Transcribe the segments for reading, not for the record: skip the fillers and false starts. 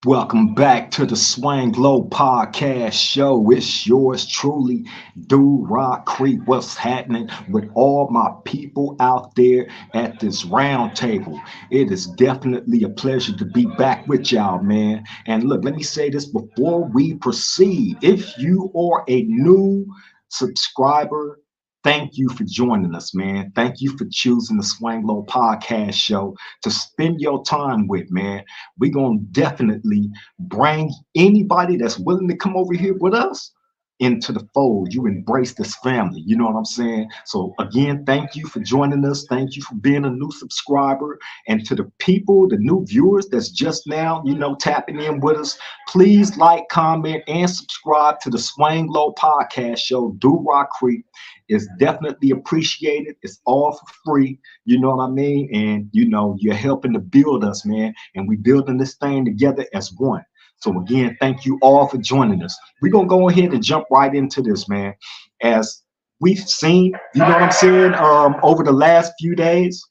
Welcome back to the Swang Low Podcast Show. It's yours truly, Do Rock Creek. What's happening with all my people out there at this round table? It is definitely a pleasure to be back with y'all, man. And look, let me say this before we proceed. If you are a new subscriber, thank you for joining us, man. Thank you for choosing the Swang Low Podcast Show to spend your time with, man. We're going to definitely bring anybody that's willing to come over here with us into the fold. You embrace this family. You know what I'm saying? So again, thank you for joining us. Thank you for being a new subscriber. And to the people, the new viewers that's just now, tapping in with us, please like, comment, and subscribe to the Swang Low Podcast Show. Do Rock Creek is definitely appreciated. It's all for free. You know what I mean? And you're helping to build us, man. And we building this thing together as one. So again, thank you all for joining us. We're gonna go ahead and jump right into this, man. As we've seen, you know what I'm saying, over the last few days,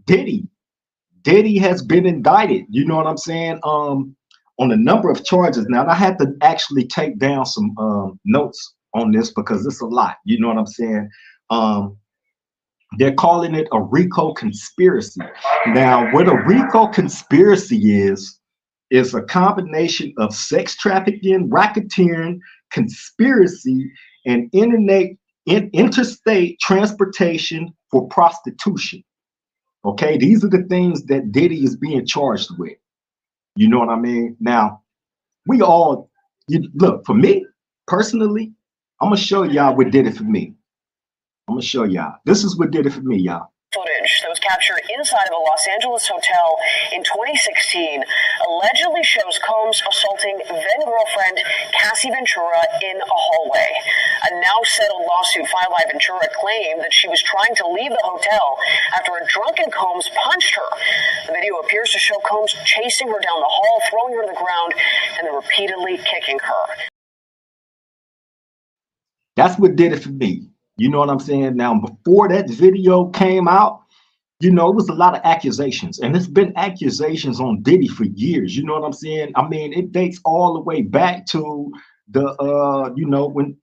Diddy has been indicted, you know what I'm saying, on a number of charges. Now, I had to actually take down some notes on this because it's a lot, you know what I'm saying. They're calling it a RICO conspiracy. Now, what a RICO conspiracy is a combination of sex trafficking, racketeering, conspiracy, and interstate transportation for prostitution. Okay, these are the things that Diddy is being charged with. You know what I mean? Now, look, for me personally, I'm gonna show y'all what did it for me. I'm gonna show y'all. This is what did it for me, y'all. Footage that was captured inside of a Los Angeles hotel in 2016 allegedly shows Combs assaulting then-girlfriend Cassie Ventura in a hallway. A now-settled lawsuit filed by Ventura claimed that she was trying to leave the hotel after a drunken Combs punched her. The video appears to show Combs chasing her down the hall, throwing her to the ground, and then repeatedly kicking her. That's what did it for me. You know what I'm saying? Now, before that video came out, it was a lot of accusations. And it's been accusations on Diddy for years. You know what I'm saying? I mean, it dates all the way back to the, when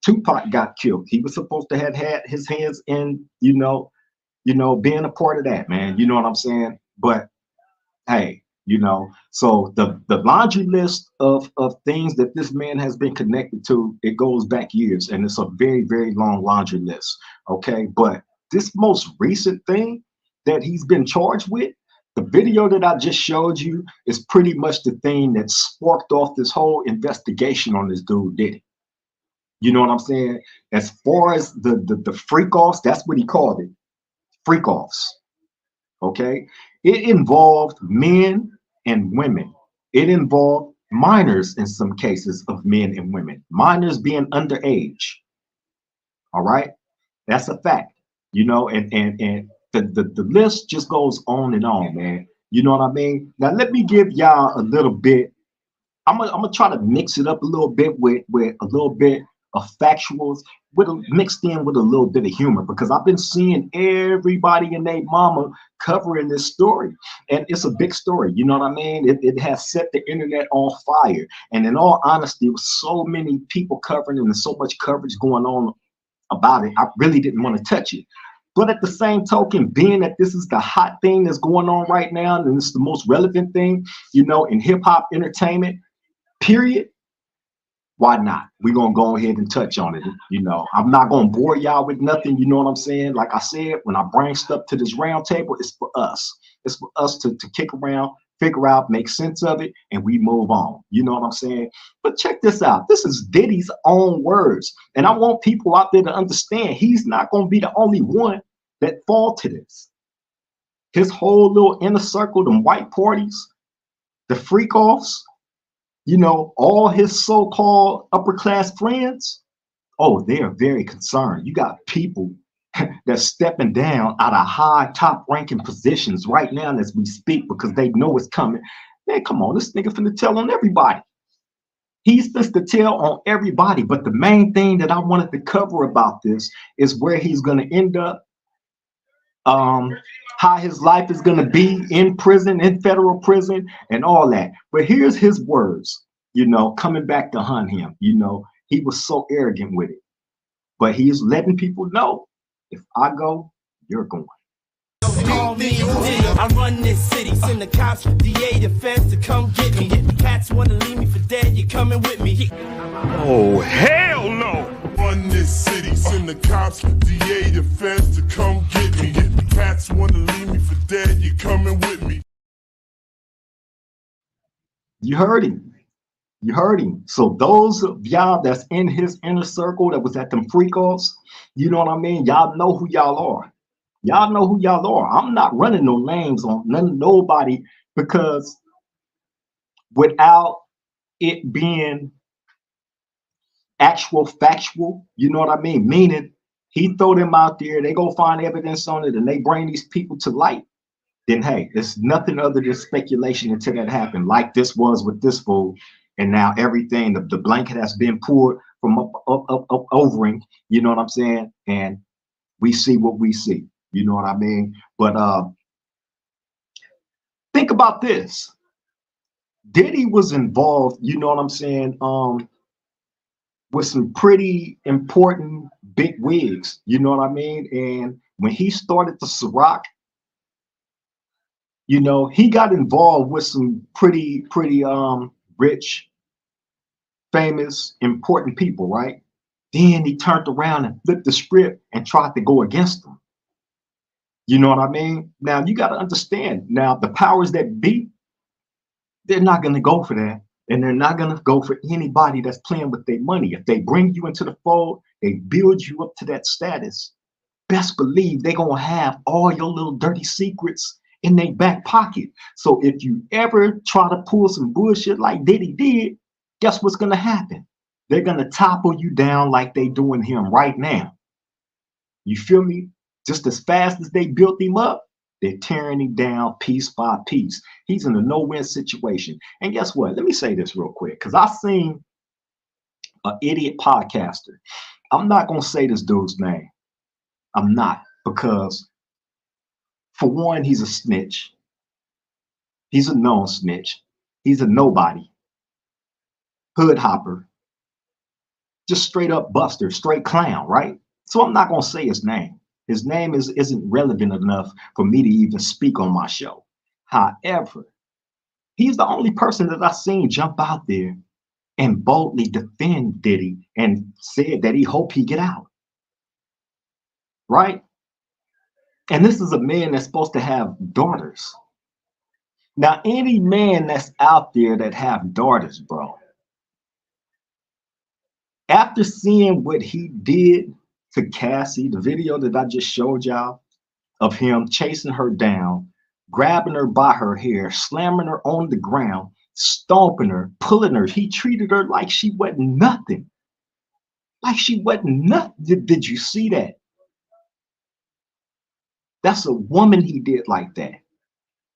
Tupac got killed. He was supposed to have had his hands in, being a part of that, man. You know what I'm saying? But, hey, so the laundry list of things that this man has been connected to, it goes back years, and it's a very, very long laundry list. Okay, but this most recent thing that he's been charged with, the video that I just showed you, is pretty much the thing that sparked off this whole investigation on this dude Diddy. You know what I'm saying? As far as the freak offs, that's what he called it, freak offs. Okay, it involved men and women. It involved minors in some cases of men and women, minors being underage. All right, that's a fact, and the list just goes on and on, man. You know what I mean? Now let me give y'all a little bit. I'm gonna try to mix it up a little bit with a little bit of factuals mixed in with a little bit of humor, because I've been seeing everybody and their mama covering this story, and it's a big story. You know what I mean? It has set the internet on fire, and in all honesty, with so many people covering it and so much coverage going on about it, I really didn't want to touch it. But at the same token, being that this is the hot thing that's going on right now, and it's the most relevant thing, in hip hop entertainment, period, why not? We're gonna go ahead and touch on it. I'm not gonna bore y'all with nothing. You know what I'm saying? Like I said, when I bring stuff to this round table, it's for us. It's for us to kick around, figure out, make sense of it, and we move on. You know what I'm saying? But check this out. This is Diddy's own words. And I want people out there to understand he's not gonna be the only one that fall to this. His whole little inner circle, them white parties, the freak offs, all his so-called upper class friends, oh, they are very concerned. You got people that's stepping down out of high top ranking positions right now as we speak, because they know it's coming. Man, come on, this nigga finna tell on everybody. He's supposed to tell on everybody. But the main thing that I wanted to cover about this is where he's going to end up how his life is going to be in prison, in federal prison, and all that. But here's his words, coming back to hunt him. He was so arrogant with it. But he's letting people know, if I go, you're going. Call me Diddy. I run this city. Send the cops, DA, the feds to come get me. Cats wanna leave me for dead. You coming with me? Oh hell no! Run this city. Send the cops, DA, the feds to come get me. Cats wanna leave me for dead. You coming with me? You heard him. You heard him. So those of y'all that's in his inner circle that was at them freakos, you know what I mean? Y'all know who y'all are. Y'all know who y'all are. I'm not running no names on nobody, because without it being actual factual, you know what I mean? Meaning he throw them out there, they go find evidence on it, and they bring these people to light. Then hey, it's nothing other than speculation until that happened, like this was with this fool. And now everything, the blanket has been pulled from up over him, you know what I'm saying? And we see what we see, you know what I mean? But think about this. Diddy was involved, you know what I'm saying, with some pretty important big wigs, you know what I mean? And when he started the Ciroc, he got involved with some pretty rich, famous, important people, right? Then he turned around and flipped the script and tried to go against them. You know what I mean? Now you got to understand, now the powers that be, they're not going to go for that. And they're not going to go for anybody that's playing with their money. If they bring you into the fold, they build you up to that status, best believe they're going to have all your little dirty secrets in their back pocket. So if you ever try to pull some bullshit like Diddy did, guess what's going to happen? They're going to topple you down like they doing him right now. You feel me? Just as fast as they built him up, they're tearing him down piece by piece. He's in a no-win situation. And guess what? Let me say this real quick, because I seen an idiot podcaster. I'm not going to say this dude's name. I'm not, because for one, he's a snitch. He's a known snitch. He's a nobody. Hood hopper. Just straight up buster, straight clown, right? So I'm not going to say his name. His name isn't relevant enough for me to even speak on my show. However, he's the only person that I've seen jump out there and boldly defend Diddy and said that he hoped he get out. Right? And this is a man that's supposed to have daughters. Now, any man that's out there that have daughters, bro, after seeing what he did to Cassie, the video that I just showed y'all of him chasing her down, grabbing her by her hair, slamming her on the ground, stomping her, pulling her, he treated her like she wasn't nothing. Like she wasn't nothing. Did you see that? That's a woman he did like that.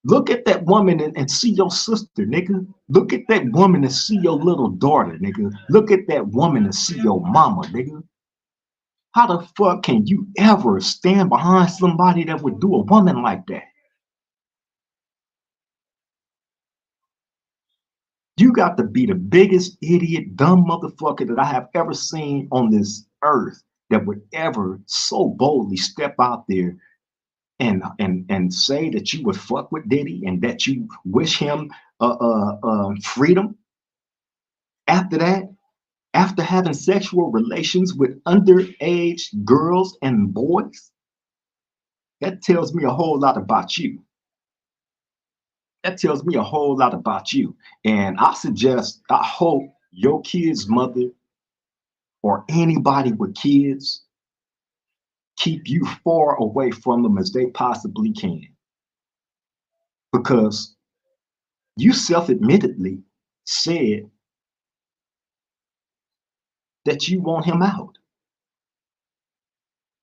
Look at that woman and see your sister, nigga. Look at that woman and see your little daughter, nigga. Look at that woman and see your mama, nigga. How the fuck can you ever stand behind somebody that would do a woman like that? You got to be the biggest idiot, dumb motherfucker that I have ever seen on this earth that would ever so boldly step out there and say that you would fuck with Diddy and that you wish him freedom. After that, after having sexual relations with underage girls and boys, that tells me a whole lot about you. That tells me a whole lot about you. And I hope your kid's mother or anybody with kids keep you far away from them as they possibly can. Because you self-admittedly said that you want him out.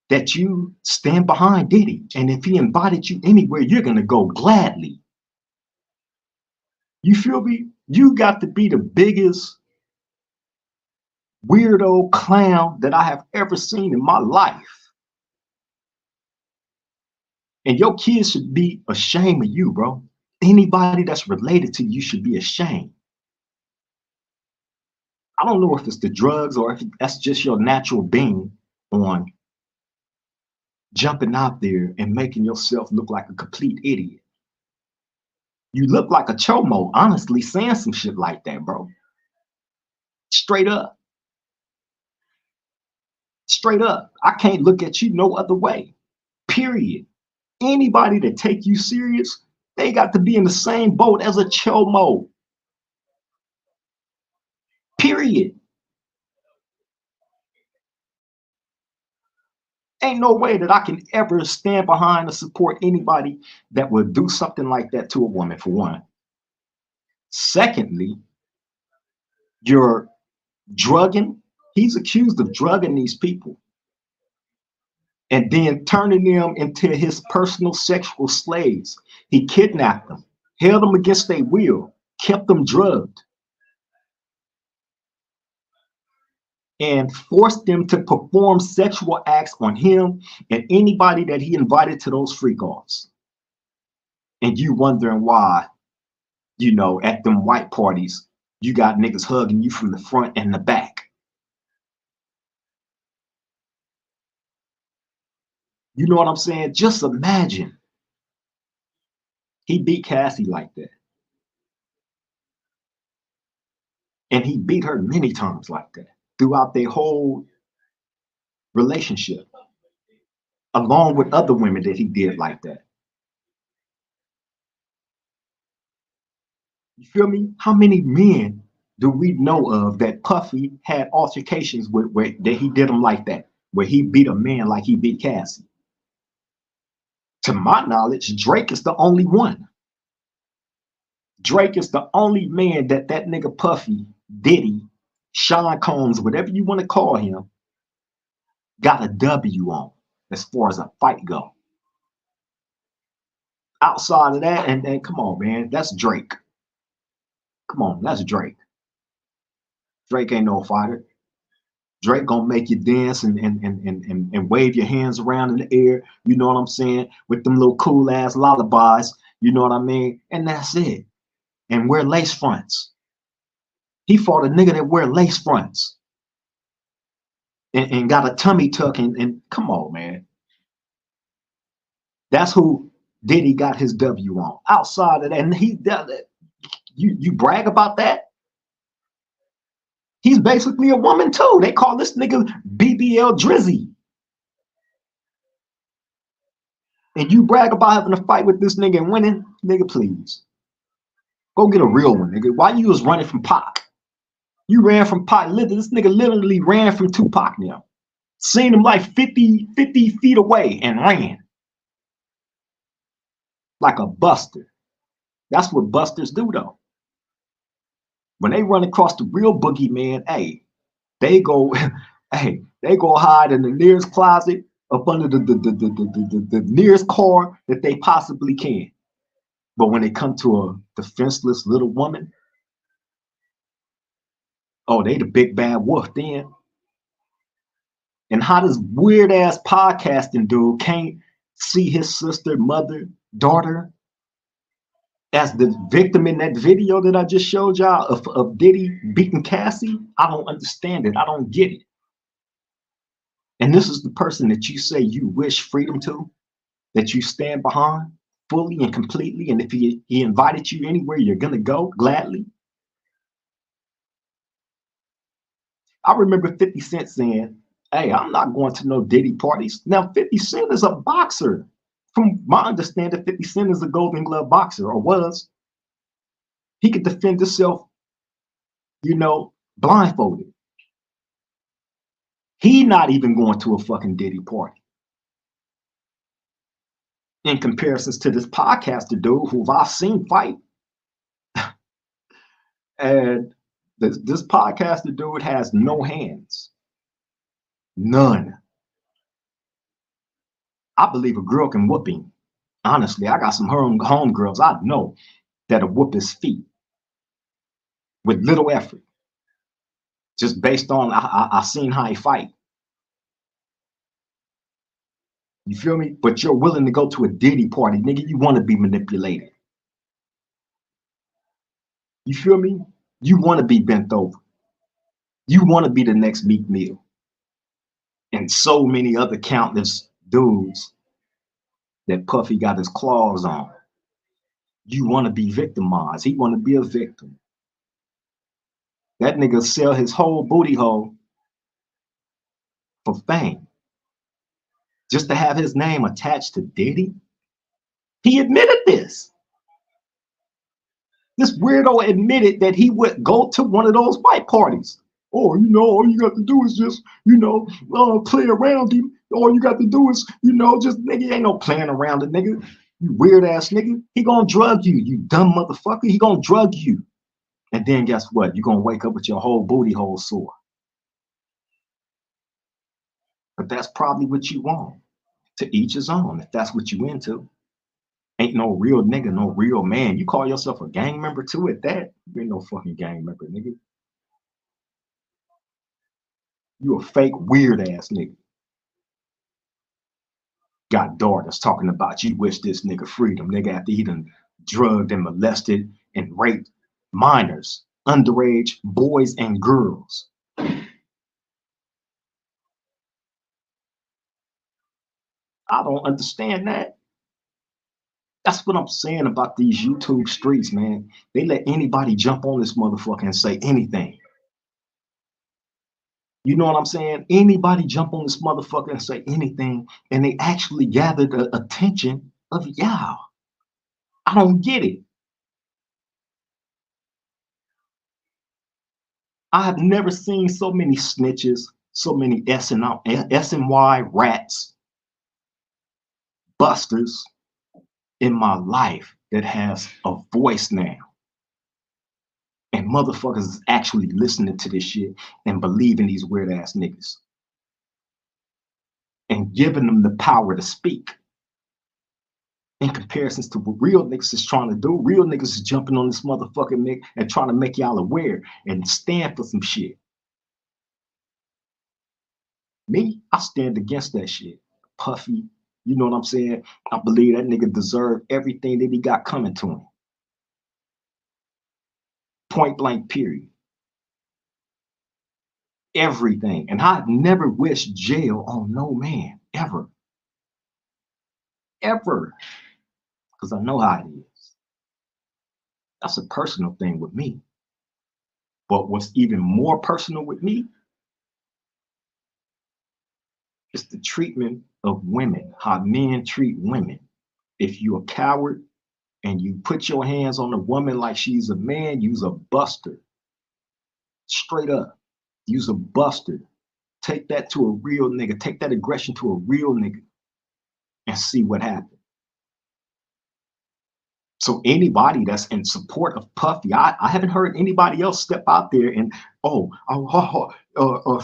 That you stand behind Diddy. And if he invited you anywhere, you're going to go gladly. You feel me? You got to be the biggest weirdo clown that I have ever seen in my life. And your kids should be ashamed of you, bro. Anybody that's related to you should be ashamed. I don't know if it's the drugs or if that's just your natural being on jumping out there and making yourself look like a complete idiot. You look like a chomo, honestly, saying some shit like that, bro. Straight up. Straight up. I can't look at you no other way. Period. Anybody that take you serious, they got to be in the same boat as a chomo. Period. Ain't no way that I can ever stand behind or support anybody that would do something like that to a woman, for one. Secondly, you're drugging. He's accused of drugging these people and then turning them into his personal sexual slaves. He kidnapped them, held them against their will, kept them drugged, and forced them to perform sexual acts on him and anybody that he invited to those freak-offs. And you wondering why, you know, at them white parties, you got niggas hugging you from the front and the back. You know what I'm saying? Just imagine. He beat Cassie like that. And he beat her many times like that throughout their whole relationship, along with other women that he did like that. You feel me? How many men do we know of that Puffy had altercations with, where that he did them like that, where he beat a man like he beat Cassie? To my knowledge, Drake is the only one. Drake is the only man that nigga Puffy, Diddy, Sean Combs, whatever you want to call him, got a W on as far as a fight go. Outside of that, and come on, man, that's Drake. Come on, that's Drake. Drake ain't no fighter. Drake gonna make you dance and wave your hands around in the air, you know what I'm saying, with them little cool ass lullabies, you know what I mean? And that's it. And wear lace fronts. He fought a nigga that wear lace fronts and got a tummy tuck and come on, man. That's who Diddy got his W on. Outside of that, and he does it. You brag about that? He's basically a woman too. They call this nigga BBL Drizzy. And you brag about having a fight with this nigga and winning? Nigga, please. Go get a real one, nigga. Why you was running from Pac? You ran from Pac. This nigga literally ran from Tupac now. Seen him like 50 feet away and ran. Like a buster. That's what busters do though. When they run across the real boogeyman, hey, they go, hey, they go hide in the nearest closet up under the nearest car that they possibly can. But when they come to a defenseless little woman, oh, they the big bad wolf then. And how this weird ass podcasting dude can't see his sister, mother, daughter as the victim in that video that I just showed y'all of Diddy beating Cassie? I don't understand it. I don't get it. And this is the person that you say you wish freedom to, that you stand behind fully and completely. And if he invited you anywhere, you're going to go gladly. I remember 50 Cent saying, hey, I'm not going to no Diddy parties. Now, 50 Cent is a boxer. From my understanding, 50 Cent is a Golden Glove boxer, or was. He could defend himself, you know, blindfolded. He not even going to a fucking Diddy party. In comparisons to this podcaster dude who I've seen fight. And this podcaster dude has no hands. None. I believe a girl can whoop him. Honestly, I got some home girls I know that'll whoop his feet with little effort. Just based on I seen how he fight. You feel me? But you're willing to go to a Diddy party, nigga. You want to be manipulated. You feel me? You want to be bent over. You want to be the next Meek Mill. And so many other countless dudes that Puffy got his claws on. You want to be victimized. He want to be a victim. That nigga sell his whole booty hole for fame. Just to have his name attached to Diddy. He admitted this. This weirdo admitted that he would go to one of those white parties. Oh, you know, all you got to do is just, you know, play around him. All you got to do is, you know, just, nigga, ain't no playing around it, nigga. You weird ass nigga. He gonna drug you, you dumb motherfucker. He gonna drug you. And then guess what? You're gonna wake up with your whole booty hole sore. But that's probably what you want. To each his own, if that's what you into. Ain't no real nigga, no real man. You call yourself a gang member too at that? You ain't no fucking gang member, nigga. You a fake weird ass nigga. Got daughters talking about you wish this nigga freedom, nigga, after he done drugged and molested and raped minors, underage boys and girls. I don't understand that. That's what I'm saying about these YouTube streets, man. They let anybody jump on this motherfucker and say anything. You know what I'm saying? Anybody jump on this motherfucker and say anything, and they actually gather the attention of y'all. I don't get it. I have never seen so many snitches, so many S&Y rats, busters in my life that has a voice now. And motherfuckers is actually listening to this shit and believing these weird ass niggas. And giving them the power to speak. In comparisons to what real niggas is trying to do. Real niggas is jumping on this motherfucking nigga and trying to make y'all aware and stand for some shit. Me, I stand against that shit. Puffy, you know what I'm saying? I believe that nigga deserved everything that he got coming to him. Point blank, period. Everything. And I never wished jail on no man, ever. Ever. Because I know how it is. That's a personal thing with me. But what's even more personal with me is the treatment of women, how men treat women. If you're a coward and you put your hands on a woman like she's a man, you's a buster. Straight up, you's a buster. Take that to a real nigga. Take that aggression to a real nigga and see what happens. So anybody that's in support of Puffy, I haven't heard anybody else step out there and,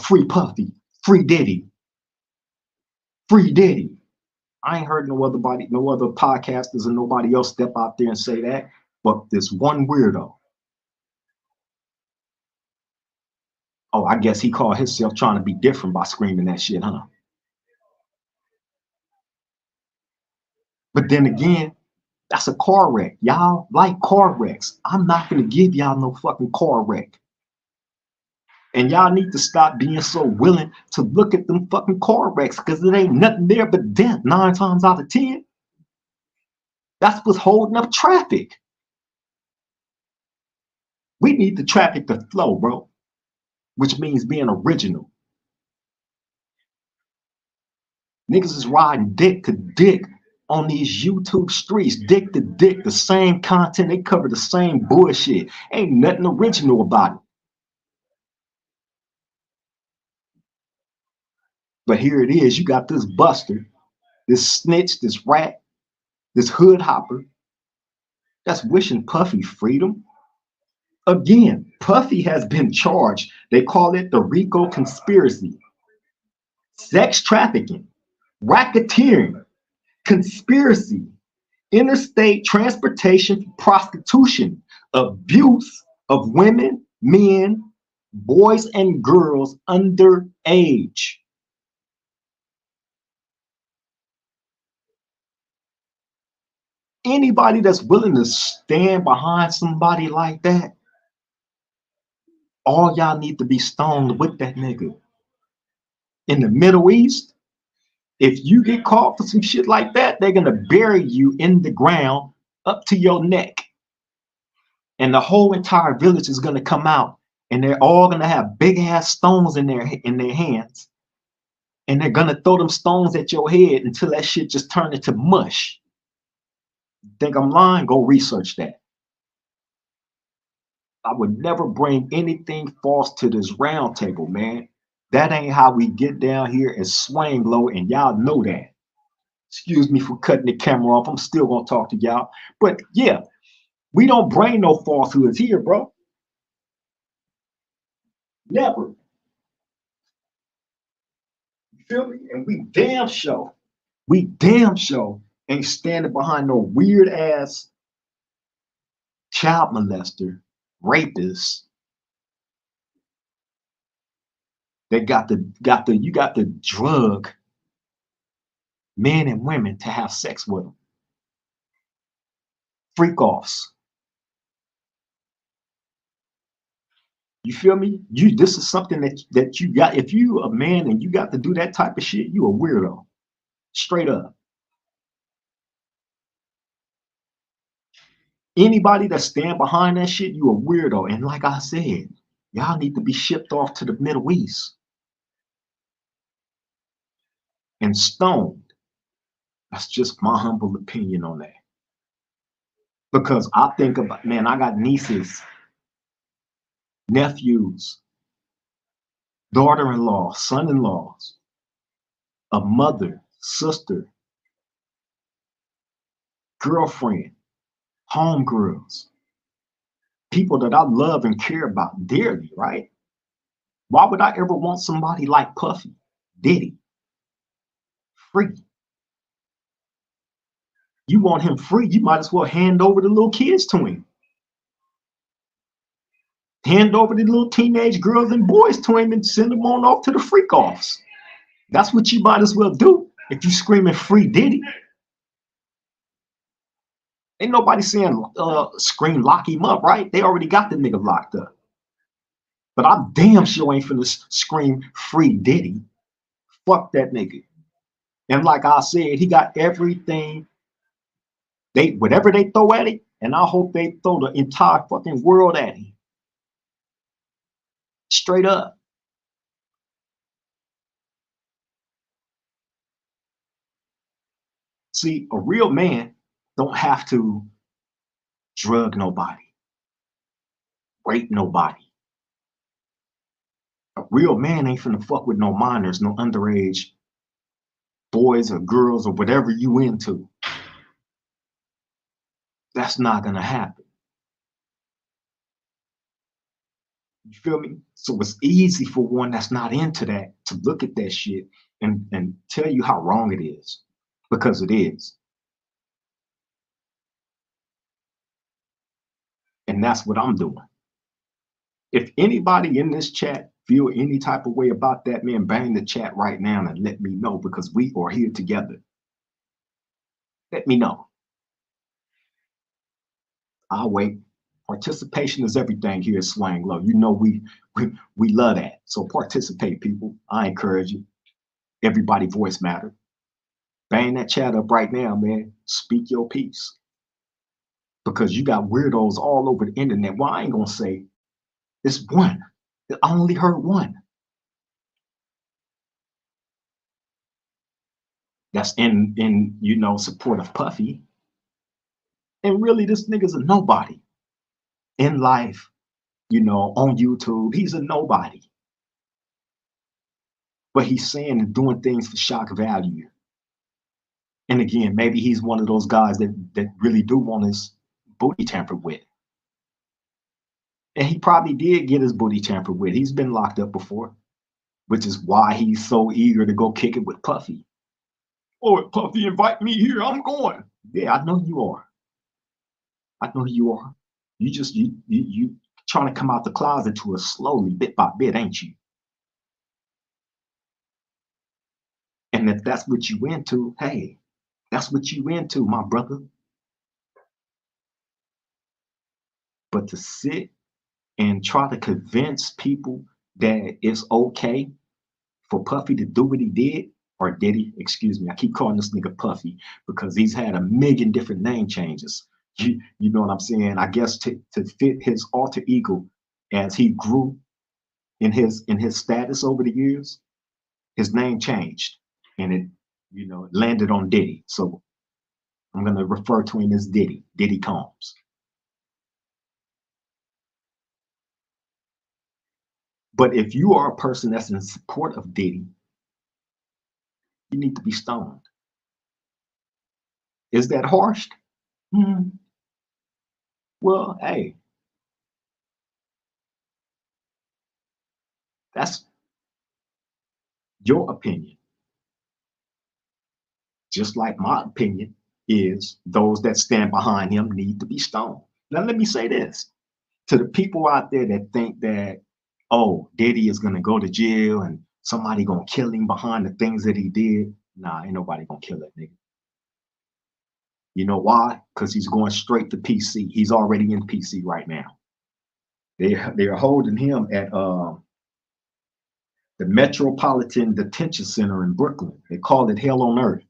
free Puffy, free Diddy, free Diddy. I ain't heard no other podcasters or nobody else step out there and say that, but this one weirdo. Oh, I guess he called himself trying to be different by screaming that shit, huh? But then again, that's a car wreck. Y'all like car wrecks. I'm not gonna give y'all no fucking car wreck. And y'all need to stop being so willing to look at them fucking car wrecks because it ain't nothing there but death 9 times out of 10. That's what's holding up traffic. We need the traffic to flow, bro, which means being original. Niggas is riding dick to dick on these YouTube streets, dick to dick, the same content. They cover the same bullshit. Ain't nothing original about it. But here it is. You got this buster, this snitch, this rat, this hood hopper that's wishing Puffy freedom. Again, Puffy has been charged. They call it the RICO conspiracy. Sex trafficking, racketeering, conspiracy, interstate transportation, prostitution, abuse of women, men, boys, and girls underage. Anybody that's willing to stand behind somebody like that, all y'all need to be stoned with that nigga. In the Middle East, if you get caught for some shit like that, they're gonna bury you in the ground up to your neck. And the whole entire village is gonna come out, and they're all gonna have big ass stones in their hands. And they're gonna throw them stones at your head until that shit just turn into mush. Think I'm lying? Go research that. I would never bring anything false to this round table, man. That ain't how we get down here and swing low, and y'all know that. Excuse me for cutting the camera off. I'm still gonna talk to y'all. But yeah, we don't bring no falsehoods here, bro. Never. You feel me? And we damn sure ain't standing behind no weird ass child molester, rapist. They got the drug men and women to have sex with them. Freak offs. You feel me? This is something that you got. If you a man and you got to do that type of shit, you a weirdo. Straight up. Anybody that stand behind that shit, you a weirdo. And like I said, y'all need to be shipped off to the Middle East and stoned. That's just my humble opinion on that. Because I think about, man, I got nieces, nephews, daughter-in-law, son-in-laws, a mother, sister, girlfriend, homegirls, people that I love and care about dearly, right? Why would I ever want somebody like Puffy, Diddy, free? You want him free, you might as well hand over the little kids to him. Hand over the little teenage girls and boys to him and send them on off to the freak offs. That's what you might as well do if you screaming free Diddy. Ain't nobody saying scream lock him up, right? They already got the nigga locked up. But I damn sure ain't finna scream free Diddy. Fuck that nigga. And like I said, he got everything. Whatever they throw at him, and I hope they throw the entire fucking world at him. Straight up. See, a real man don't have to drug nobody, rape nobody. A real man ain't finna fuck with no minors, no underage boys or girls or whatever you into. That's not gonna happen. You feel me? So it's easy for one that's not into that to look at that shit and tell you how wrong it is, because it is. And that's what I'm doing. If anybody in this chat feel any type of way about that, man, bang the chat right now and let me know, because we are here together. Let me know. I'll wait. Participation is everything here at Swang Low. You know we love that. So participate, people. I encourage you. Everybody voice matter. Bang that chat up right now, man. Speak your piece. Because you got weirdos all over the internet. Well, I ain't gonna say it's one. I only heard one. That's in you know, support of Puffy. And really, this nigga's a nobody in life, you know, on YouTube. He's a nobody. But he's saying and doing things for shock value. And again, maybe he's one of those guys that really do want his booty tampered with. And he probably did get his booty tampered with. He's been locked up before, which is why he's so eager to go kick it with Puffy. Oh, if Puffy invite me here, I'm going. Yeah, I know you are. I know you are. You trying to come out the closet to us slowly, bit by bit, ain't you? And if that's what you into, hey, that's what you into, my brother. But to sit and try to convince people that it's okay for Puffy to do what he did, or Diddy, excuse me. I keep calling this nigga Puffy because he's had a million different name changes. You know what I'm saying? I guess to fit his alter ego as he grew in his status over the years, his name changed and it, landed on Diddy. So I'm gonna refer to him as Diddy Combs. But if you are a person that's in support of Diddy, you need to be stoned. Is that harsh? Well, hey, that's your opinion. Just like my opinion is those that stand behind him need to be stoned. Now, let me say this to the people out there that think that, oh, Diddy is going to go to jail and somebody going to kill him behind the things that he did. Nah, ain't nobody going to kill that nigga. You know why? Because he's going straight to PC. He's already in PC right now. They're holding him at the Metropolitan Detention Center in Brooklyn. They call it Hell on Earth.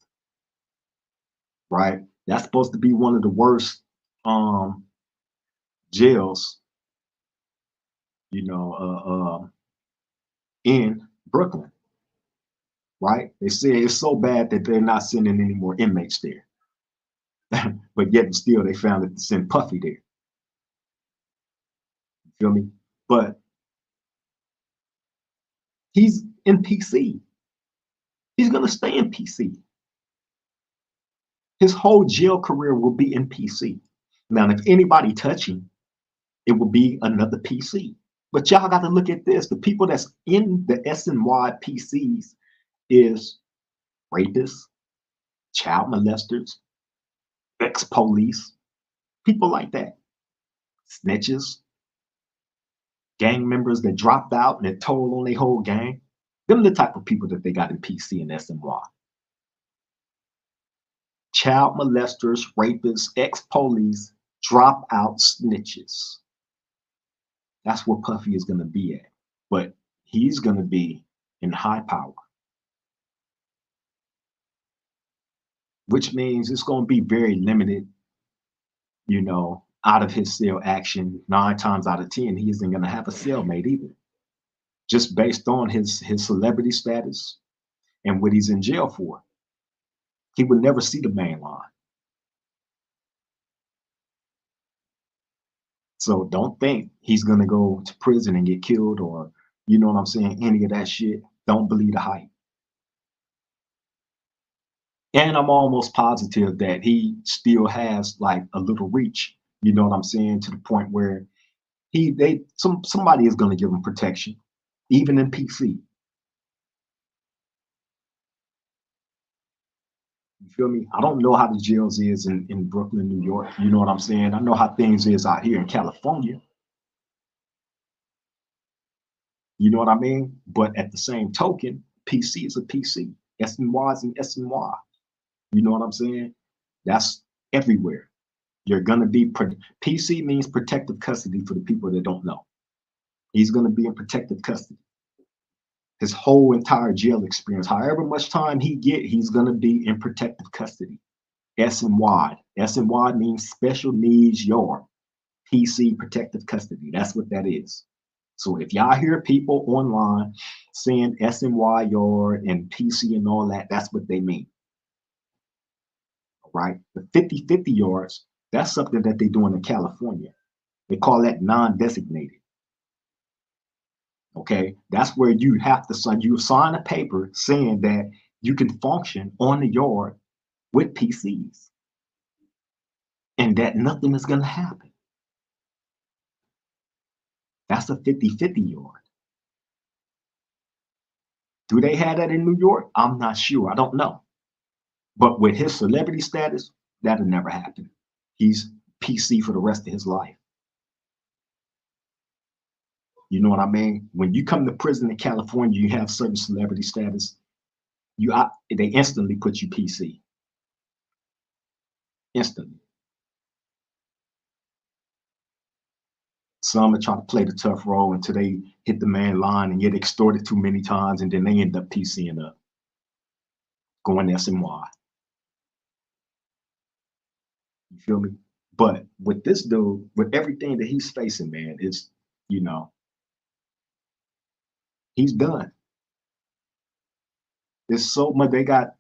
Right? That's supposed to be one of the worst jails, in Brooklyn. Right? They say it's so bad that they're not sending any more inmates there. But yet and still they found it to send Puffy there. You feel me? But he's in PC. He's gonna stay in PC. His whole jail career will be in PC. Now, if anybody touch him, it will be another PC. But y'all got to look at this. The people that's in the SNY PCs is rapists, child molesters, ex-police, people like that, snitches, gang members that dropped out and that told on their whole gang. Them the type of people that they got in PC and SNY. Child molesters, rapists, ex-police, dropout snitches. That's where Puffy is going to be at. But he's going to be in high power, which means it's going to be very limited, out of his cell action. 9 times out of 10, he isn't going to have a cellmate either, just based on his celebrity status and what he's in jail for. He would never see the main line. So don't think he's going to go to prison and get killed or, you know what I'm saying, any of that shit. Don't believe the hype. And I'm almost positive that he still has like a little reach, you know what I'm saying, to the point where somebody is going to give him protection, even in PC. You feel me? I don't know how the jails is in Brooklyn, New York. You know what I'm saying? I know how things is out here in California. You know what I mean? But at the same token, PC is a PC. SNY is an SNY. You know what I'm saying? That's everywhere. You're going to be, PC means protective custody for the people that don't know. He's going to be in protective custody. His whole entire jail experience, however much time he get, he's going to be in protective custody. SNY. SNY means special needs yard. PC, protective custody. That's what that is. So if y'all hear people online saying SNY yard and PC and all that, that's what they mean. Right? The 50-50 yards, that's something that they're doing in California. They call that non-designated. Okay, that's where you have to sign a paper saying that you can function on the yard with PCs and that nothing is going to happen. That's a 50-50 yard. Do they have that in New York? I'm not sure. I don't know. But with his celebrity status, that'll never happen. He's PC for the rest of his life. You know what I mean? When you come to prison in California, you have certain celebrity status, they instantly put you PC. Instantly. Some that try to play the tough role until they hit the man line and get extorted too many times, and then they end up PCing up, going SMY. You feel me? But with this dude, with everything that he's facing, man, it's, you know, he's done. There's so much they got,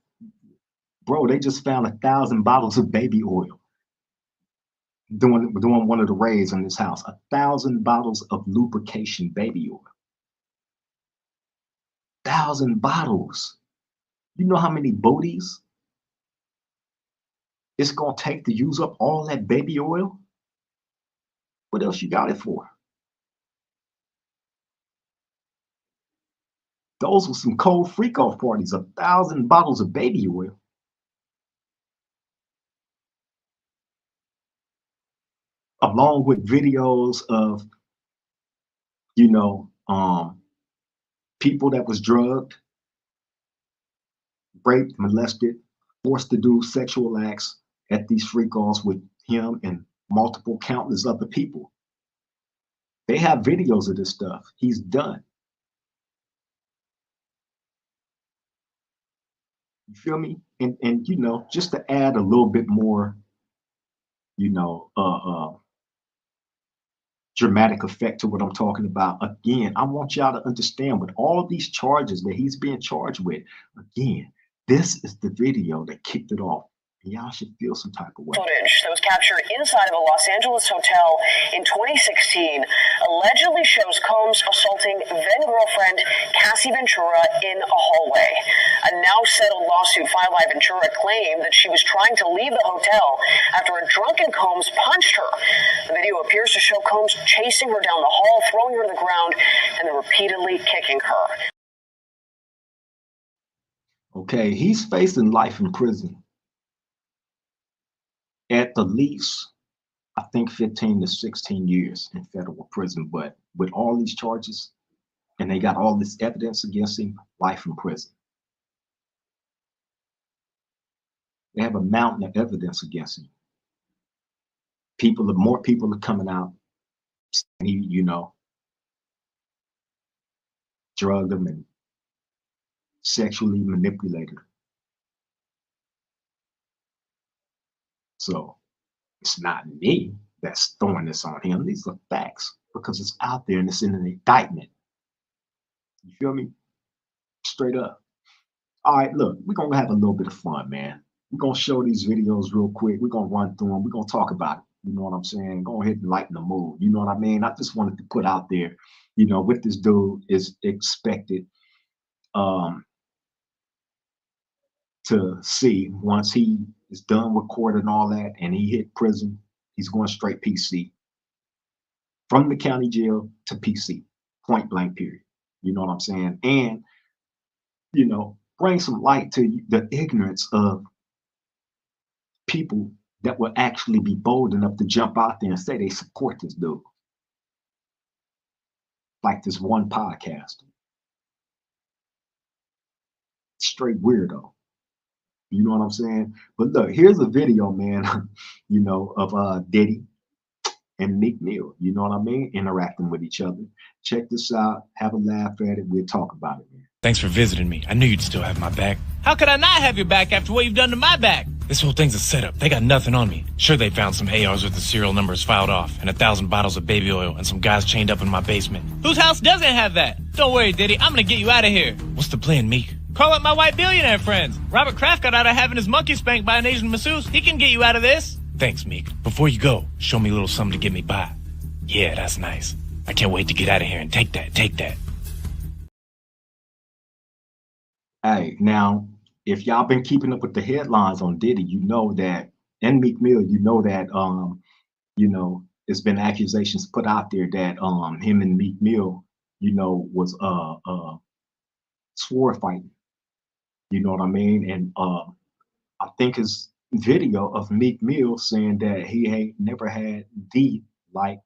bro. They just found 1,000 bottles of baby oil doing one of the raids in this house. 1,000 bottles of lubrication baby oil. 1,000 bottles. You know how many booties it's gonna take to use up all that baby oil? What else you got it for? Those were some cold freak-off parties. 1,000 bottles of baby oil. Along with videos of, you know, people that was drugged, raped, molested, forced to do sexual acts at these freak-offs with him and multiple countless other people. They have videos of this stuff. He's done. You feel me? And you know, just to add a little bit more, you know, dramatic effect to what I'm talking about. Again, I want y'all to understand with all these charges that he's being charged with, again, this is the video that kicked it off. Y'all should feel some type of way. Footage that was captured inside of a Los Angeles hotel in 2016 allegedly shows Combs assaulting then-girlfriend Cassie Ventura in a hallway. A now settled lawsuit filed by Ventura claimed that she was trying to leave the hotel after a drunken Combs punched her. The video appears to show Combs chasing her down the hall, throwing her to the ground, and then repeatedly kicking her. Okay, he's facing life in prison. At the least, I think 15 to 16 years in federal prison. But with all these charges, and they got all this evidence against him, life in prison. They have a mountain of evidence against him. More people are coming out. He, you know, drugged them and sexually manipulated them. So it's not me that's throwing this on him. These are facts because it's out there and it's in an indictment. You feel me? Straight up. All right, look, we're going to have a little bit of fun, man. We're going to show these videos real quick. We're going to run through them. We're going to talk about it. You know what I'm saying? Go ahead and lighten the mood. You know what I mean? I just wanted to put out there, you know, what this dude is expected to see once he is done with court and all that, and he hit prison. He's going straight PC. From the county jail to PC, point blank period. You know what I'm saying? And, you know, bring some light to the ignorance of people that will actually be bold enough to jump out there and say they support this dude. Like this one podcaster. Straight weirdo. You know what I'm saying? But look, here's a video, man, you know, of Diddy and Meek Mill, you know what I mean? Interacting with each other. Check this out. Have a laugh at it. We'll talk about it, man. Thanks for visiting me. I knew you'd still have my back. How could I not have your back after what you've done to my back? This whole thing's a setup. They got nothing on me. Sure, they found some ARs with the serial numbers filed off and 1,000 bottles of baby oil and some guys chained up in my basement. Whose house doesn't have that? Don't worry, Diddy. I'm gonna get you out of here. What's the plan, Meek? Call up my white billionaire friends. Robert Kraft got out of having his monkey spanked by an Asian masseuse. He can get you out of this. Thanks, Meek. Before you go, show me a little something to get me by. Yeah, that's nice. I can't wait to get out of here and take that. Hey, now, if y'all been keeping up with the headlines on Diddy, you know that, and Meek Mill, you know that, you know, there's been accusations put out there that him and Meek Mill, you know, was sword fighting. You know what I mean? And I think his video of Meek Mill saying that he ain't never had D like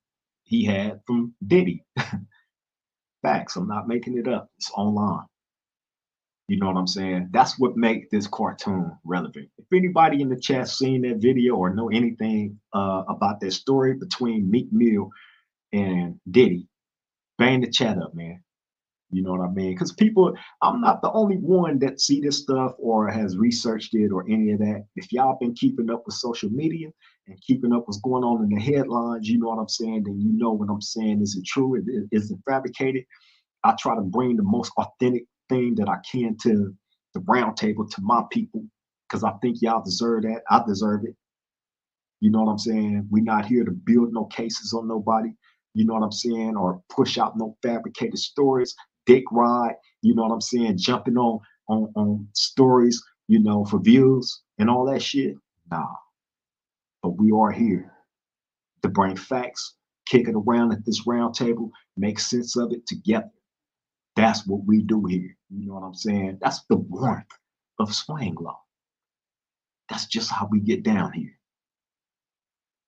he had from Diddy. Facts. I'm not making it up. It's online. You know what I'm saying? That's what makes this cartoon relevant. If anybody in the chat seen that video or know anything about that story between Meek Mill and Diddy, bang the chat up, man. You know what I mean? Because people, I'm not the only one that see this stuff or has researched it or any of that. If y'all been keeping up with social media and keeping up what's going on in the headlines, you know what I'm saying, then you know what I'm saying. Is it true? Is it fabricated? I try to bring the most authentic thing that I can to the round table, to my people, because I think y'all deserve that. I deserve it. You know what I'm saying? We're not here to build no cases on nobody. You know what I'm saying? Or push out no fabricated stories, dick ride, you know what I'm saying? Jumping on stories, you know, for views and all that shit. Nah. But we are here to bring facts, kick it around at this round table, make sense of it together. That's what we do here. You know what I'm saying? That's the warmth of swang law. That's just how we get down here.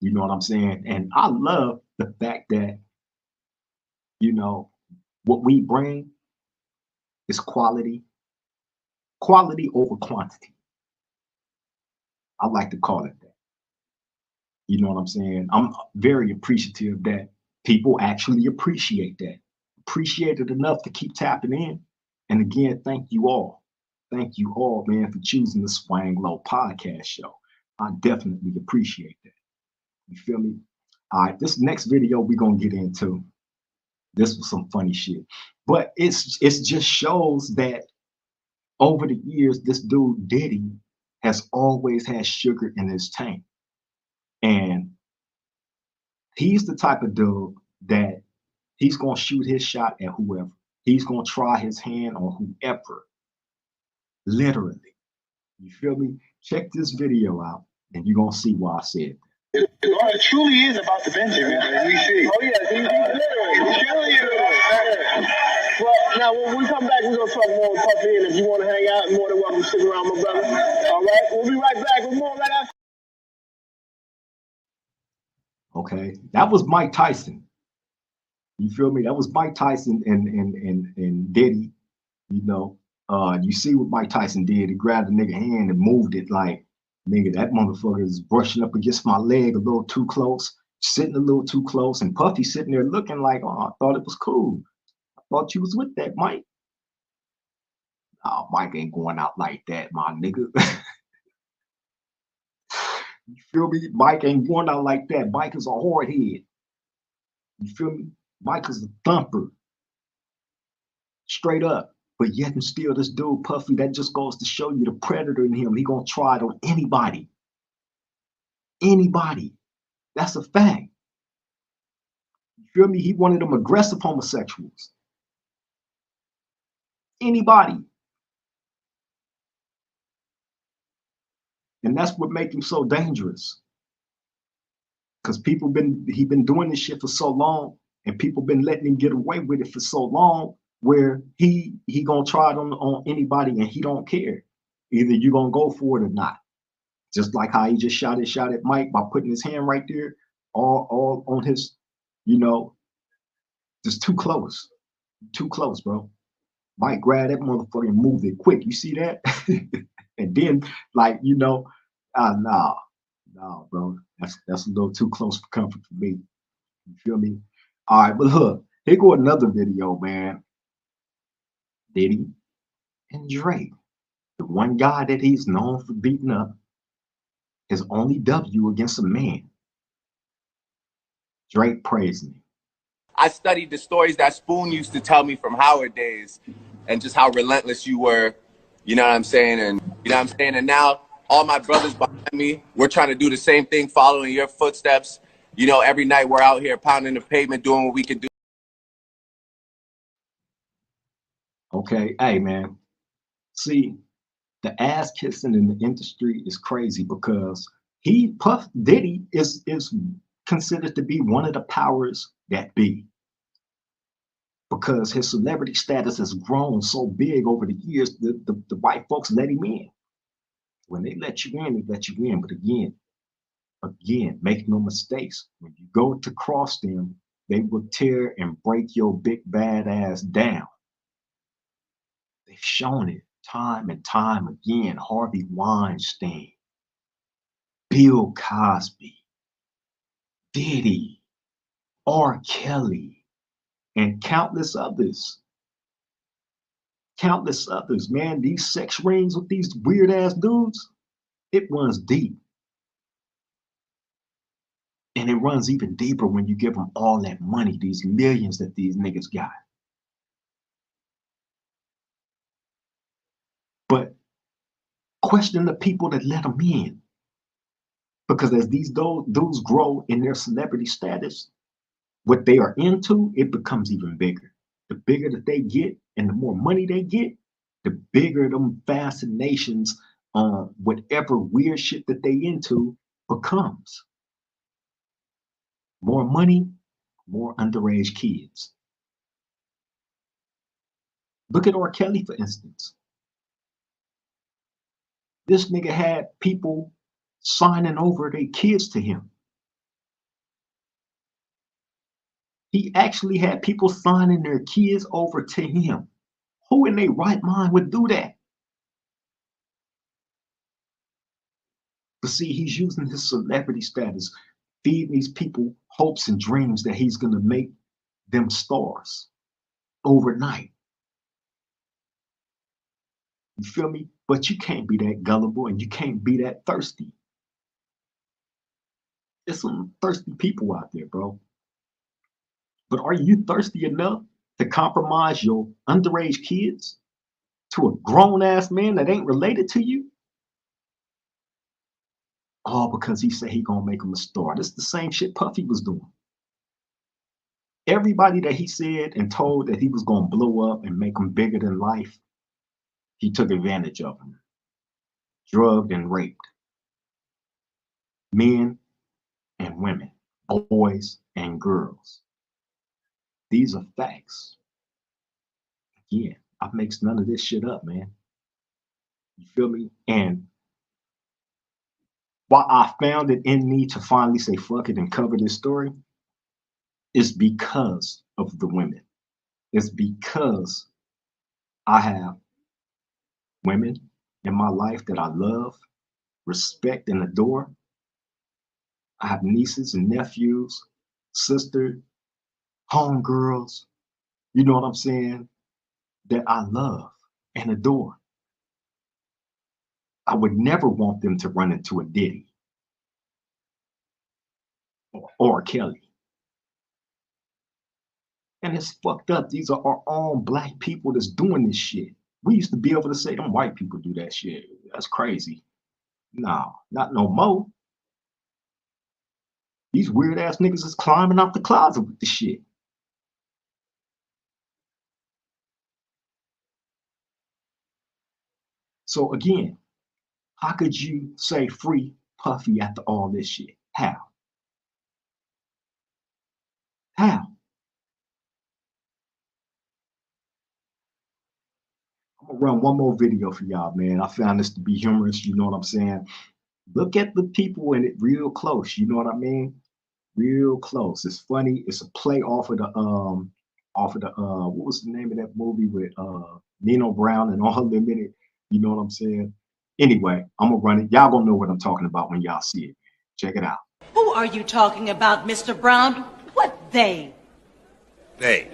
You know what I'm saying? And I love the fact that, you know, what we bring is quality over quantity. I like to call it that. You know what I'm saying? I'm very appreciative that people actually appreciate that. Appreciate it enough to keep tapping in. And again, thank you all. Thank you all, man, for choosing the Swang Low podcast show. I definitely appreciate that. You feel me? All right, this next video we're gonna get into. This was some funny shit, but it just shows that over the years, this dude Diddy has always had sugar in his tank, and he's the type of dude that he's gonna shoot his shot at whoever. He's gonna try his hand on whoever. Literally, you feel me? Check this video out, and you're gonna see why I said that. It truly is about the Benjamin. We see. Oh yeah, it truly is. Well, now when we come back, we're gonna talk more with Puffy, and if you want to hang out, you're more than welcome to stick around, my brother. All right, we'll be right back with more right after. Okay, that was Mike Tyson. You feel me? That was Mike Tyson and Diddy. You know, you see what Mike Tyson did? He grabbed the nigga hand and moved it like, nigga, that motherfucker is brushing up against my leg a little too close, sitting a little too close, and Puffy sitting there looking like, oh, I thought it was cool. I thought you was with that, Mike. Oh, Mike ain't going out like that, my nigga. You feel me? Mike ain't going out like that. Mike is a hard head. You feel me? Mike is a thumper. Straight up. But yet and still, this dude, Puffy, that just goes to show you the predator in him. He gonna try it on anybody. Anybody. That's a fact. You feel me? He one of them aggressive homosexuals. Anybody. And that's what makes him so dangerous. Because he been doing this shit for so long, and people been letting him get away with it for so long, where he gonna try it on anybody and he don't care. Either you gonna go for it or not. Just like how he just shot at Mike by putting his hand right there, all on his, you know, just too close. Too close, bro. Mike grabbed that motherfucker and moved it quick. You see that? And then, like, you know, nah, bro. That's a little too close for comfort for me. You feel me? All right, but look, here go another video, man. Diddy and Drake, the one guy that he's known for beating up, his only W against a man. Drake praising him. I studied the stories that Spoon used to tell me from Howard days and just how relentless you were, you know what I'm saying? And you know what I'm saying? And now all my brothers behind me, we're trying to do the same thing, following your footsteps. You know, every night we're out here pounding the pavement, doing what we can do. Okay, hey man, see, the ass kissing in the industry is crazy because Puff Diddy is considered to be one of the powers that be, because his celebrity status has grown so big over the years. The white folks let him in. When they let you in, they let you in. But again, make no mistakes. When you go to cross them, they will tear and break your big bad ass down. They've shown it time and time again. Harvey Weinstein, Bill Cosby, Diddy, R. Kelly, and countless others. Countless others, man. These sex rings with these weird ass dudes, it runs deep. And it runs even deeper when you give them all that money, these millions that these niggas got. But question the people that let them in. Because as these dudes grow in their celebrity status, what they are into, it becomes even bigger. The bigger that they get and the more money they get, the bigger them fascinations on whatever weird shit that they into becomes. More money, more underage kids. Look at R. Kelly, for instance. This nigga had people signing over their kids to him. He actually had people signing their kids over to him. Who in their right mind would do that? But see, he's using his celebrity status, feeding these people hopes and dreams that he's going to make them stars overnight. You feel me? But you can't be that gullible and you can't be that thirsty. There's some thirsty people out there, bro. But are you thirsty enough to compromise your underage kids to a grown-ass man that ain't related to you? All because he said he gonna make him a star. That's the same shit Puffy was doing. Everybody that he said and told that he was gonna blow up and make them bigger than life, he took advantage of them. Drugged and raped. Men and women, boys and girls. These are facts. Again, I makes none of this shit up, man. You feel me? And why I found it in me to finally say fuck it and cover this story is because of the women. It's because I have women in my life that I love, respect, and adore. I have nieces and nephews, sisters, homegirls, you know what I'm saying, that I love and adore. I would never want them to run into a Diddy or Kelly. And it's fucked up. These are our own black people that's doing this shit. We used to be able to say, them white people do that shit. That's crazy. No, not no more. These weird ass niggas is climbing out the closet with the shit. So again, how could you say free Puffy after all this shit? How? How? I'm gonna run one more video for y'all, man. I found this to be humorous, you know what I'm saying? Look at the people in it real close, you know what I mean? Real close. It's funny. It's a play off of the what was the name of that movie with Nino Brown and all them in it? You know what I'm saying? Anyway, I'm gonna run it. Y'all gonna know what I'm talking about when y'all see it. Check it out. Who are you talking about, Mr. Brown? What they? They.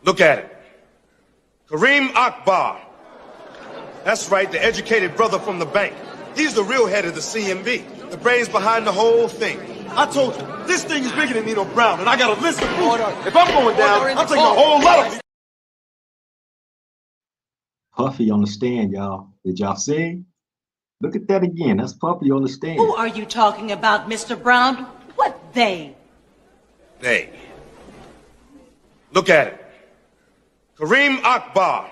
Look at it. Kareem Akbar. That's right, the educated brother from the bank. He's the real head of the CMB, the brains behind the whole thing. I told you, this thing is bigger than Nino Brown, and I got a list of people. If I'm going down, I'm taking a whole lot of these. Puffy on the stand, y'all. Did y'all see? Look at that again. That's Puffy on the stand. Who are you talking about, Mr. Brown? What they? They. Look at it. Kareem Akbar.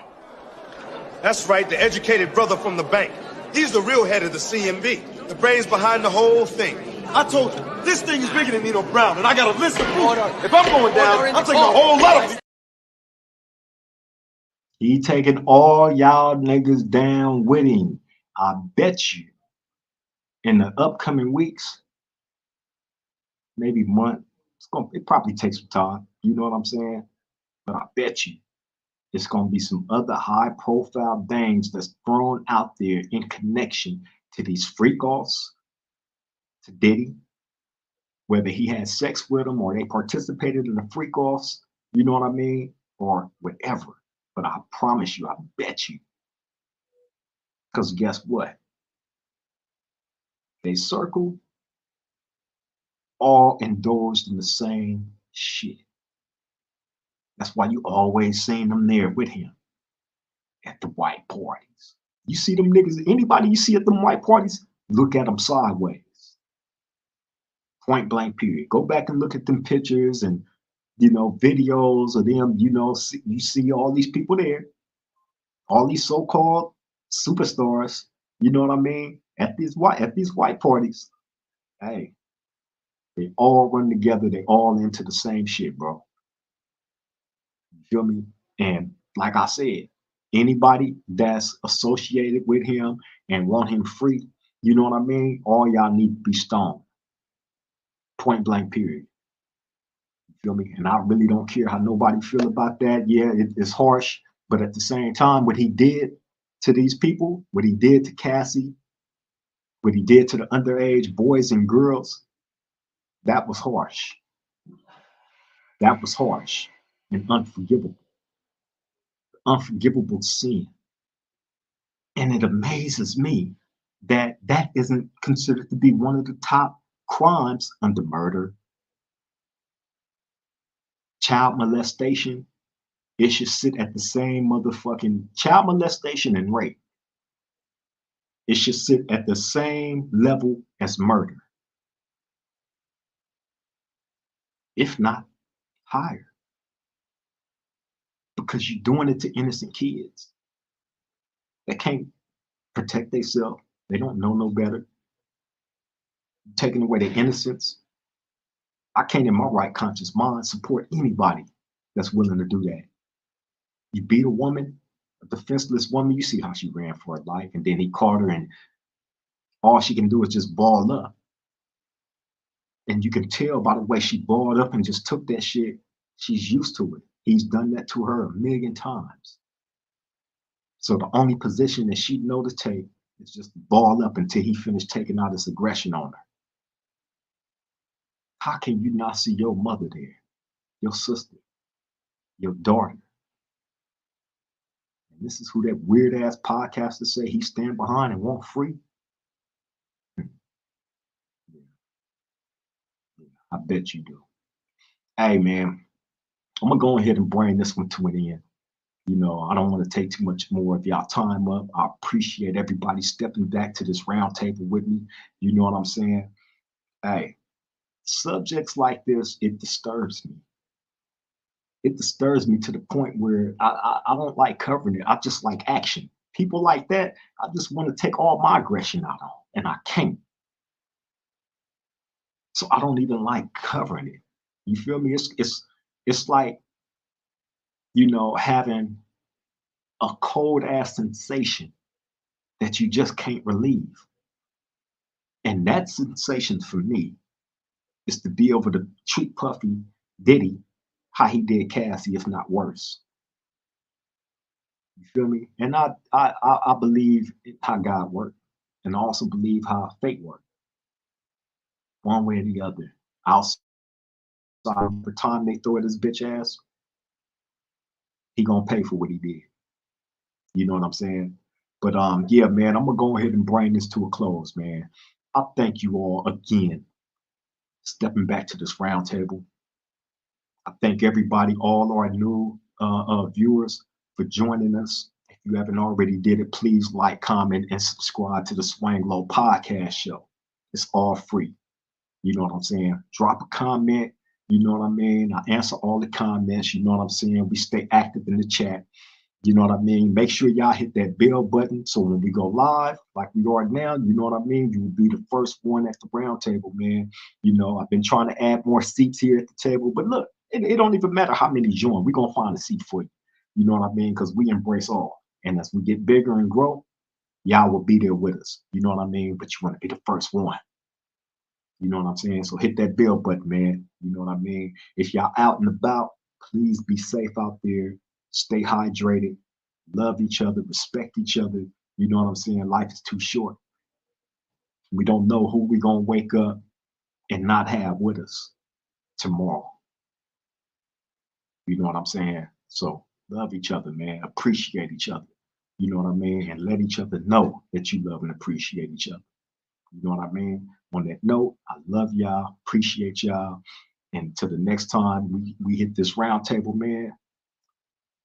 That's right, the educated brother from the bank. He's the real head of the CMB, the brains behind the whole thing. I told you, this thing is bigger than Nino Brown, and I got a list of people. If I'm going down, I'm taking a whole lot of these. He taking all y'all niggas down with him. I bet you in the upcoming weeks, maybe month, it probably takes some time. You know what I'm saying? But I bet you it's going to be some other high profile things that's thrown out there in connection to these freak offs, to Diddy, whether he had sex with them or they participated in the freak offs, you know what I mean, or whatever. But I promise you, I bet you, because guess what? They circle all indulged in the same shit. That's why you always seen them there with him at the white parties. You see them niggas, anybody you see at them white parties, look at them sideways. Point blank period. Go back and look at them pictures and, you know, videos of them, you know, you see all these people there, all these so-called superstars, you know what I mean, at these white parties. Hey, they all run together, they all into the same shit, bro. You feel me? And like I said, anybody that's associated with him and want him free, you know what I mean, all y'all need to be stoned. Point blank period. You feel me? And I really don't care how nobody feel about that. Yeah, it's harsh, but at the same time, what he did to these people, what he did to Cassie, what he did to the underage boys and girls, that was harsh. That was harsh and unforgivable. Unforgivable sin. And it amazes me that that isn't considered to be one of the top crimes under murder, child molestation. It should sit at the same motherfucking child molestation and rape. It should sit at the same level as murder, if not higher, because you're doing it to innocent kids that can't protect themselves. They don't know no better. You're taking away their innocence. I can't in my right conscious mind support anybody that's willing to do that. You beat a woman, a defenseless woman, you see how she ran for her life, and then he caught her and all she can do is just ball up. And you can tell by the way she balled up and just took that shit, she's used to it. He's done that to her a million times. So the only position that she know to take is just ball up until he finished taking out his aggression on her. How can you not see your mother there, your sister, your daughter? And this is who that weird ass podcaster say he stand behind and want free. I bet you do. Hey man, I'm gonna go ahead and bring this one to an end. You know, I don't want to take too much more of y'all time up. I appreciate everybody stepping back to this round table with me. You know what I'm saying? Hey, subjects like this, it disturbs me. It disturbs me to the point where I don't like covering it. I just like action. People like that, I just want to take all my aggression out on, and I can't. So I don't even like covering it. You feel me? It's like, you know, having a cold ass sensation that you just can't relieve. And that sensation for me is to be able to treat Puffy Diddy how he did Cassie, if not worse. You feel me? And I believe how God worked, and I also believe how fate worked. One way or the other. Outside the time they throw at his bitch ass, he gonna pay for what he did. You know what I'm saying? But yeah, man, I'm gonna go ahead and bring this to a close, man. I thank you all again, stepping back to this round table. I thank everybody, all our new viewers, for joining us. If you haven't already did it, please like, comment, and subscribe to the Swang Low Podcast Show. It's all free. You know what I'm saying? Drop a comment. You know what I mean? I answer all the comments. You know what I'm saying? We stay active in the chat. You know what I mean? Make sure y'all hit that bell button so when we go live, like we are now, you know what I mean? You will be the first one at the round table, man. You know, I've been trying to add more seats here at the table, but look, it don't even matter how many join. We're going to find a seat for you. You know what I mean? Because we embrace all. And as we get bigger and grow, y'all will be there with us. You know what I mean? But you want to be the first one. You know what I'm saying? So hit that bell button, man. You know what I mean? If y'all out and about, please be safe out there. Stay hydrated. Love each other. Respect each other. You know what I'm saying? Life is too short. We don't know who we're going to wake up and not have with us tomorrow. You know what I'm saying? So love each other, man. Appreciate each other. You know what I mean? And let each other know that you love and appreciate each other. You know what I mean? On that note, I love y'all, appreciate y'all. And till the next time we hit this round table, man,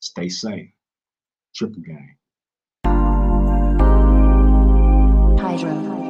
stay safe. Triple game. Hydro.